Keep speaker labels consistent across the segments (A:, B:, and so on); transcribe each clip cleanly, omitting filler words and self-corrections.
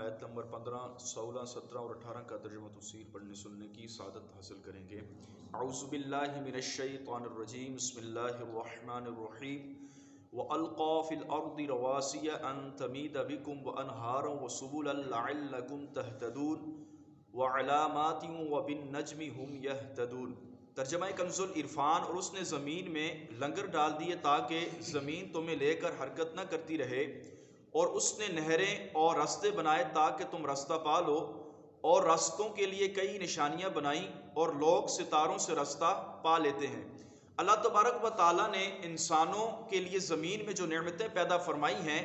A: آیت نمبر 15، 16، 17 اور 18 کا ترجمہ تفسیر پڑھنے سننے کی سعادت حاصل کریں گے۔ اعوذ باللہ من الشیطان الرجیم، بسم اللہ الرحمن الرحیم۔ وَأَلْقَى فِي الْأَرْضِ رَوَاسِيَ أَن تَمِيدَ بِكُمْ وَأَنْهَارًا وَسُبُلًا لَعَلَّكُمْ تَهْتَدُونَ وَعَلَامَاتٍ وَبِالنَّجْمِ هُمْ يَهْتَدُونَ۔ ترجمہ کنز العرفان۔ اور اس نے زمین میں لنگر ڈال دیے تاکہ زمین تمہیں لے کر حرکت نہ کرتی رہے، اور اس نے نہریں اور راستے بنائے تاکہ تم راستہ پا لو، اور راستوں کے لیے کئی نشانیاں بنائیں، اور لوگ ستاروں سے راستہ پا لیتے ہیں۔ اللہ تبارک و تعالیٰ نے انسانوں کے لیے زمین میں جو نعمتیں پیدا فرمائی ہیں،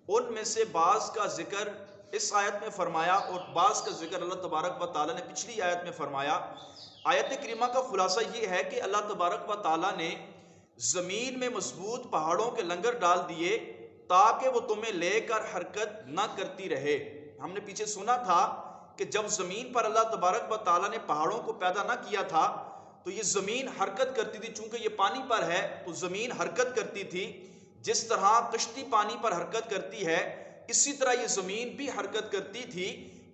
A: ان میں سے بعض کا ذکر اس آیت میں فرمایا اور بعض کا ذکر اللہ تبارک و تعالیٰ نے پچھلی آیت میں فرمایا۔ آیت کریمہ کا خلاصہ یہ ہے کہ اللہ تبارک و تعالیٰ نے زمین میں مضبوط پہاڑوں کے لنگر ڈال دیے تاکہ وہ تمہیں لے کر حرکت نہ کرتی رہے۔ ہم نے پیچھے سنا تھا کہ جب زمین پر اللہ تبارک و تعالیٰ نے پہاڑوں کو پیدا نہ کیا تھا تو یہ زمین حرکت کرتی تھی، چونکہ یہ پانی پر ہے تو زمین حرکت کرتی تھی۔ جس طرح کشتی پانی پر حرکت کرتی ہے، اسی طرح یہ زمین بھی حرکت کرتی تھی۔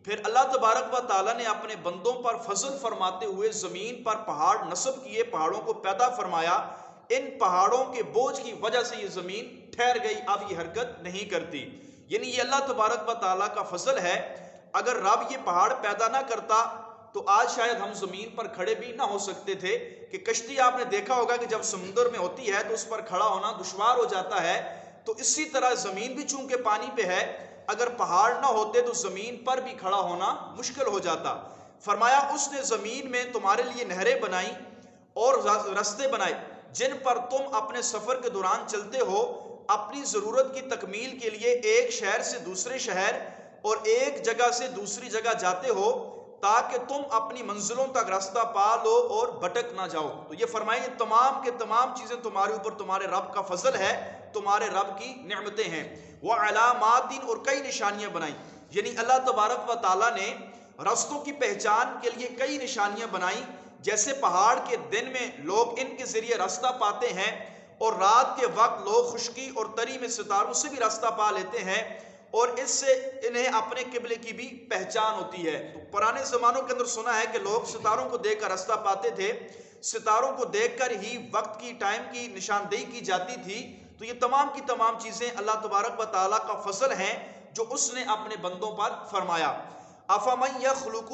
A: پھر اللہ تبارک و تعالیٰ نے اپنے بندوں پر فضل فرماتے ہوئے زمین پر پہاڑ نصب کیے، پہاڑوں کو پیدا فرمایا۔ ان پہاڑوں کے بوجھ کی وجہ سے یہ زمین ٹھہر گئی، اب یہ حرکت نہیں کرتی۔ یعنی یہ اللہ تبارک و تعالیٰ کا فضل ہے۔ اگر رب یہ پہاڑ پیدا نہ کرتا تو آج شاید ہم زمین پر کھڑے بھی نہ ہو سکتے تھے۔ کہ کشتی آپ نے دیکھا ہوگا کہ جب سمندر میں ہوتی ہے تو اس پر کھڑا ہونا دشوار ہو جاتا ہے، تو اسی طرح زمین بھی چونکہ پانی پہ ہے، اگر پہاڑ نہ ہوتے تو زمین پر بھی کھڑا ہونا مشکل ہو جاتا۔ فرمایا اس نے زمین میں تمہارے لیے نہریں بنائیں اور راستے بنائے جن پر تم اپنے سفر کے دوران چلتے ہو، اپنی ضرورت کی تکمیل کے لیے ایک شہر سے دوسرے شہر اور ایک جگہ سے دوسری جگہ جاتے ہو تاکہ تم اپنی منزلوں تک راستہ پا لو اور بھٹک نہ جاؤ۔ تو یہ فرمائیں یہ تمام کے تمام چیزیں تمہارے اوپر تمہارے رب کا فضل ہے، تمہارے رب کی نعمتیں ہیں۔ وَعَلَامَاتٍ اور کئی نشانیاں بنائیں، یعنی اللہ تبارک و تعالیٰ نے راستوں کی پہچان کے لیے کئی نشانیاں بنائیں۔ جیسے پہاڑ کے دن میں لوگ ان کے ذریعے راستہ پاتے ہیں، اور رات کے وقت لوگ خشکی اور تری میں ستاروں سے بھی راستہ پا لیتے ہیں، اور اس سے انہیں اپنے قبلے کی بھی پہچان ہوتی ہے۔ تو پرانے زمانوں کے اندر سنا ہے کہ لوگ ستاروں کو دیکھ کر راستہ پاتے تھے، ستاروں کو دیکھ کر ہی وقت کی ٹائم کی نشاندہی کی جاتی تھی۔ تو یہ تمام کی تمام چیزیں اللہ تبارک و تعالیٰ کا فضل ہیں جو اس نے اپنے بندوں پر فرمایا۔ افمن یخلق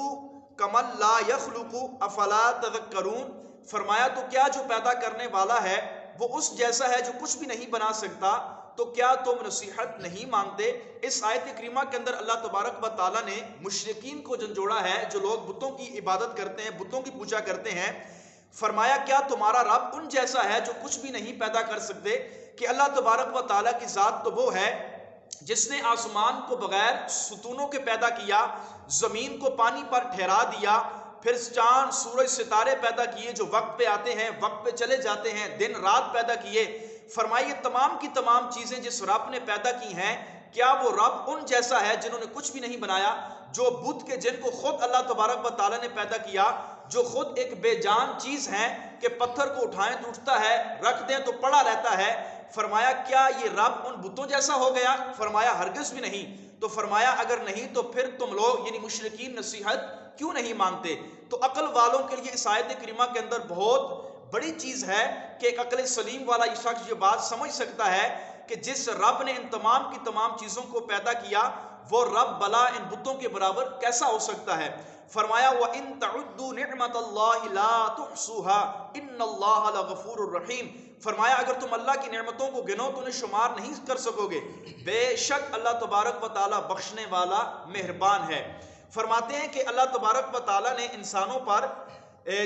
A: کمن لا یخلق افلا تذکرون۔ فرمایا تو کیا جو پیدا کرنے والا ہے وہ اس جیسا ہے جو کچھ بھی نہیں بنا سکتا، تو کیا تم نصیحت نہیں مانتے؟ اس آیت کریمہ کے اندر اللہ تبارک و تعالیٰ نے مشرکین کو جھنجھوڑا ہے جو لوگ بتوں کی عبادت کرتے ہیں، بتوں کی پوجا کرتے ہیں۔ فرمایا کیا تمہارا رب ان جیسا ہے جو کچھ بھی نہیں پیدا کر سکتے؟ کہ اللہ تبارک و تعالیٰ کی ذات تو وہ ہے جس نے آسمان کو بغیر ستونوں کے پیدا کیا، زمین کو پانی پر ٹھہرا دیا، پھر چاند سورج ستارے پیدا کیے جو وقت پہ آتے ہیں وقت پہ چلے جاتے ہیں، دن رات پیدا کیے۔ فرمائیے تمام کی تمام چیزیں جس رب نے پیدا کی ہیں، کیا وہ رب ان جیسا ہے جنہوں نے کچھ بھی نہیں بنایا؟ جو بت کے جن کو خود اللہ تبارک و تعالیٰ نے پیدا کیا، جو خود ایک بے جان چیز ہیں کہ پتھر کو اٹھائیں تو اٹھتا ہے، رکھ دیں تو پڑا رہتا ہے۔ فرمایا کیا یہ رب ان بتوں جیسا ہو گیا؟ فرمایا ہرگز بھی نہیں۔ تو فرمایا اگر نہیں تو پھر تم لوگ یعنی مشرکین نصیحت کیوں نہیں مانتے؟ تو عقل والوں کے لیے اس آیت کریمہ کے اندر بہت بڑی چیز ہے کہ ایک عقل سلیم والا یہ شخص یہ بات سمجھ سکتا ہے کہ جس رب نے ان تمام کی تمام چیزوں کو پیدا کیا، وہ رب بلا ان بتوں کے برابر کیسا ہو سکتا ہے؟ فرمایا وَإِن تَعُدُّوا نِعْمَةَ اللَّهِ لَا تُحْصُوهَا إِنَّ اللَّهَ لَغَفُورٌ رَحِيمٌ۔ فرمایا اگر تم اللہ کی نعمتوں کو گنو تو انہیں شمار نہیں کر سکو گے، بے شک اللہ تبارک و تعالیٰ بخشنے والا مہربان ہے۔ فرماتے ہیں کہ اللہ تبارک و تعالیٰ نے انسانوں پر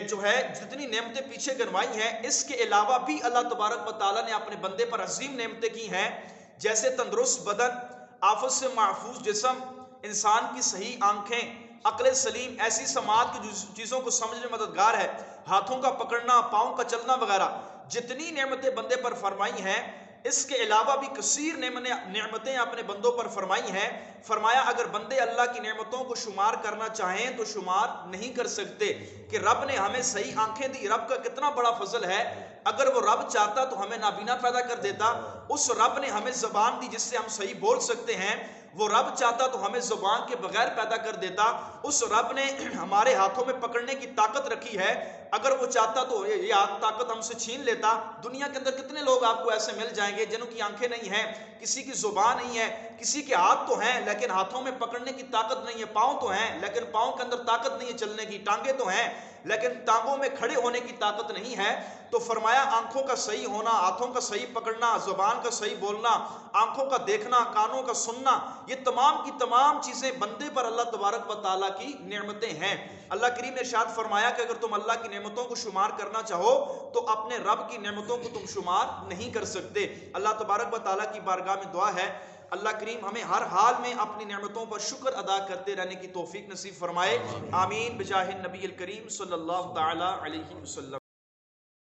A: جو ہے جتنی نعمتیں پیچھے گنوائی ہیں، اس کے علاوہ بھی اللہ تبارک و تعالیٰ نے اپنے بندے پر عظیم نعمتیں کی ہیں، جیسے تندرست بدن، آفت سے محفوظ جسم، انسان کی صحیح آنکھیں، عقل سلیم، ایسی سماعت کی چیزوں کو سمجھنے میں مددگار ہے، ہاتھوں کا پکڑنا، پاؤں کا چلنا وغیرہ، جتنی نعمتیں بندے پر فرمائی ہیں، اس کے علاوہ بھی کثیر نعمتیں اپنے بندوں پر فرمائی ہیں۔ فرمایا اگر بندے اللہ کی نعمتوں کو شمار کرنا چاہیں تو شمار نہیں کر سکتے کہ رب نے ہمیں صحیح آنکھیں دی، رب کا کتنا بڑا فضل ہے۔ اگر وہ رب چاہتا تو ہمیں نابینا پیدا کر دیتا۔ اس رب نے ہمیں زبان دی جس سے ہم صحیح بول سکتے ہیں، وہ رب چاہتا تو ہمیں زبان کے بغیر پیدا کر دیتا. اس رب نے ہمارے ہاتھوں میں پکڑنے کی طاقت رکھی ہے. اگر وہ چاہتا تو یہ طاقت ہم سے چھین لیتا. دنیا کے اندر کتنے لوگ آپ کو ایسے مل جائیں گے جنہوں کی آنکھیں نہیں ہیں, کسی کی زبان نہیں ہے, کسی کے ہاتھ تو ہیں لیکن ہاتھوں میں پکڑنے کی طاقت نہیں ہے, پاؤں تو ہیں لیکن پاؤں کے اندر طاقت نہیں ہے چلنے کی, ٹانگیں تو ہیں لیکن ٹانگوں میں کھڑے ہونے کی طاقت نہیں ہے. تو فرمایا آنکھوں کا صحیح ہونا, ہاتھوں کا صحیح پکڑنا, زبان کا صحیح بولنا, آنکھوں کا دیکھنا, کانوں کا سننا, یہ تمام کی تمام چیزیں بندے پر اللہ تبارک و تعالیٰ کی نعمتیں ہیں. اللہ کریم نے ارشاد فرمایا کہ اگر تم اللہ کی نعمتوں کو شمار کرنا چاہو تو اپنے رب کی نعمتوں کو تم شمار نہیں کر سکتے. اللہ تبارک و تعالیٰ کی بارگاہ میں دعا ہے اللہ کریم ہمیں ہر حال میں اپنی نعمتوں پر شکر ادا کرتے رہنے کی توفیق نصیب فرمائے. آمین بجاہ النبی الکریم صلی اللہ تعالی علیہ وسلم.